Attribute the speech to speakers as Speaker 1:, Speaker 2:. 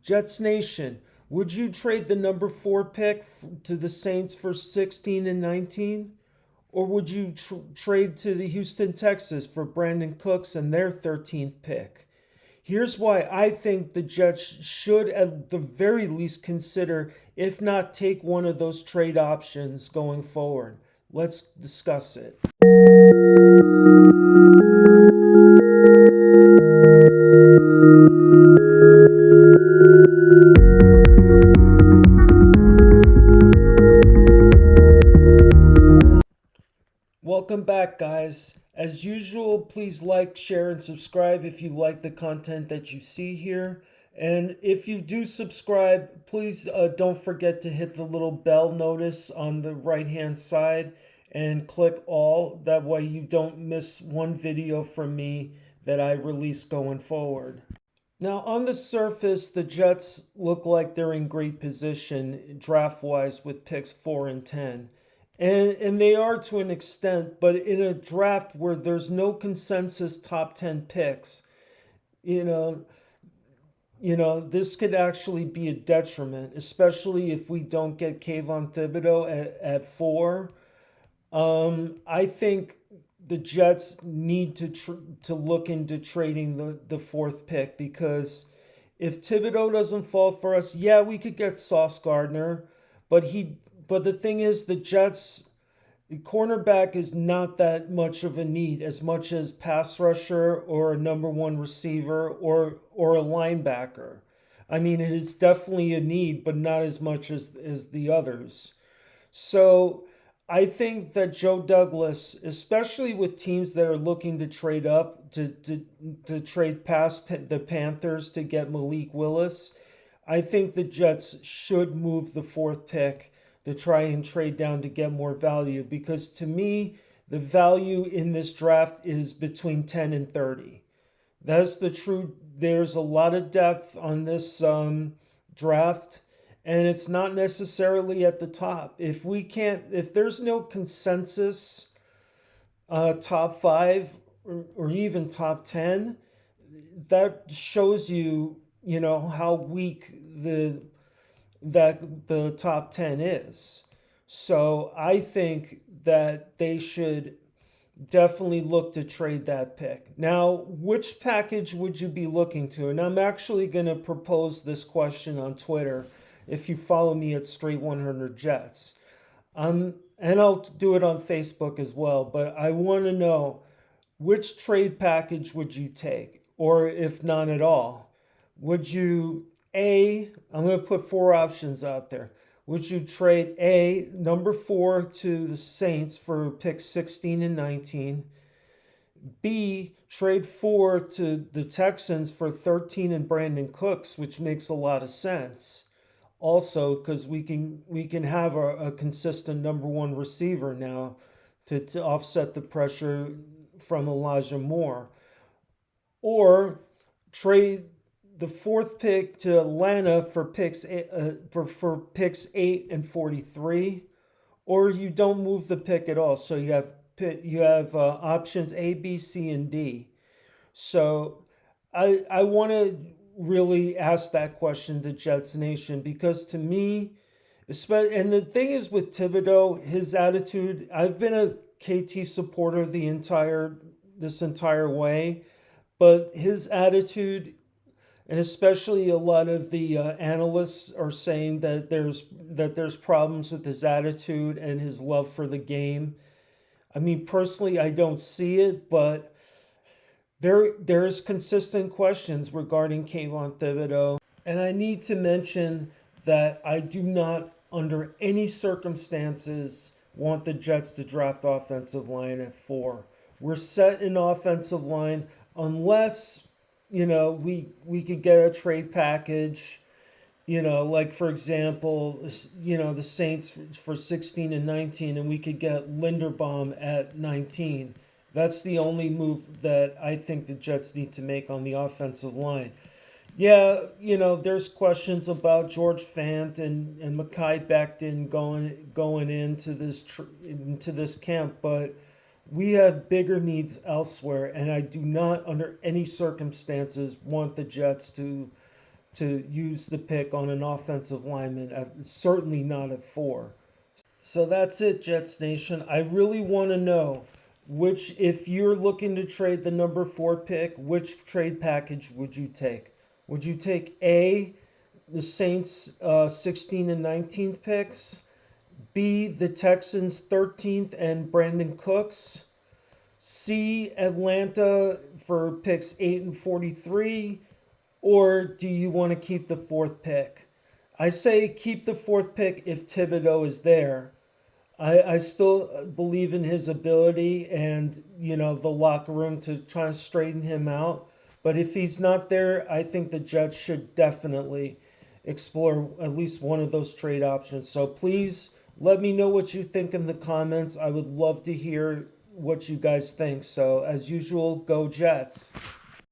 Speaker 1: Jets Nation, would you trade the number 4 pick to the Saints for 16 and 19? Or would you trade to the Houston Texans for Brandon Cooks and their 13th pick? Here's why I think the Jets should at the very least consider, if not take one of those trade options going forward. Let's discuss it. Welcome back, guys. As usual, please like, share, and subscribe if you like the content that you see here. And if you do subscribe, please don't forget to hit the little bell notice on the right-hand side and click all. That way you don't miss one video from me that I release going forward. Now, on the surface, the Jets look like they're in great position draft-wise with picks 4 and 10. And they are to an extent, but in a draft where there's no consensus top 10 picks, you know, this could actually be a detriment, especially if we don't get Kayvon Thibodeaux at 4. I think the Jets need to look into trading the 4th pick, because if Thibodeaux doesn't fall for us, yeah, we could get Sauce Gardner, but the thing is, the Jets cornerback is not that much of a need, as much as pass rusher or a number 1 receiver or a linebacker. I mean, it is definitely a need, but not as much as the others. So I think that Joe Douglas, especially with teams that are looking to trade up, to trade past the Panthers to get Malik Willis, I think the Jets should move the 4th pick to try and trade down to get more value, because to me, the value in this draft is between 10 and 30. That's the true. There's a lot of depth on this draft, and it's not necessarily at the top. If there's no consensus top 5 or even top 10, that shows you, how weak the top 10 is. So I think that they should definitely look to trade that pick. Now, which package would you be looking to? And I'm actually going to propose this question on Twitter if you follow me at Straight 100 Jets. And I'll do it on Facebook as well, but I want to know, which trade package would you take? Or if none at all, would you I'm going to put 4 options out there. Would you trade number 4 to the Saints for picks 16 and 19? B, trade 4 to the Texans for 13 and Brandon Cooks, which makes a lot of sense. Also, because we can have a consistent number 1 receiver now to offset the pressure from Elijah Moore. Or trade the 4th pick to Atlanta for picks 8 and 43, or you don't move the pick at all. So you have options A, B, C, and D. So I want to really ask that question to Jets Nation, because to me, and the thing is with Thibodeaux, his attitude. I've been a KT supporter this entire way, but his attitude. And especially a lot of the analysts are saying that there's problems with his attitude and his love for the game. I mean, personally, I don't see it, but there's consistent questions regarding Kayvon Thibodeaux. And I need to mention that I do not, under any circumstances, want the Jets to draft offensive line at 4. We're set in offensive line unless we could get a trade package, like, for example, the Saints for 16 and 19, and we could get Linderbaum at 19. That's the only move that I think the Jets need to make on the offensive line. Yeah, there's questions about George Fant and Mekhi Becton going into this camp, but we have bigger needs elsewhere, and I do not, under any circumstances, want the Jets to to use the pick on an offensive lineman, certainly not at 4. So that's it, Jets Nation. I really want to know if you're looking to trade the number 4 pick, which trade package would you take? Would you take A, the Saints 16 and 19th picks, B, the Texans 13th and Brandon Cooks, C, Atlanta for picks 8 and 43, or do you want to keep the 4th pick? I say keep the 4th pick if Thibodeaux is there. I still believe in his ability and, the locker room to try and straighten him out. But if he's not there, I think the Jets should definitely explore at least one of those trade options. So please let me know what you think in the comments. I would love to hear what you guys think. So as usual, go Jets.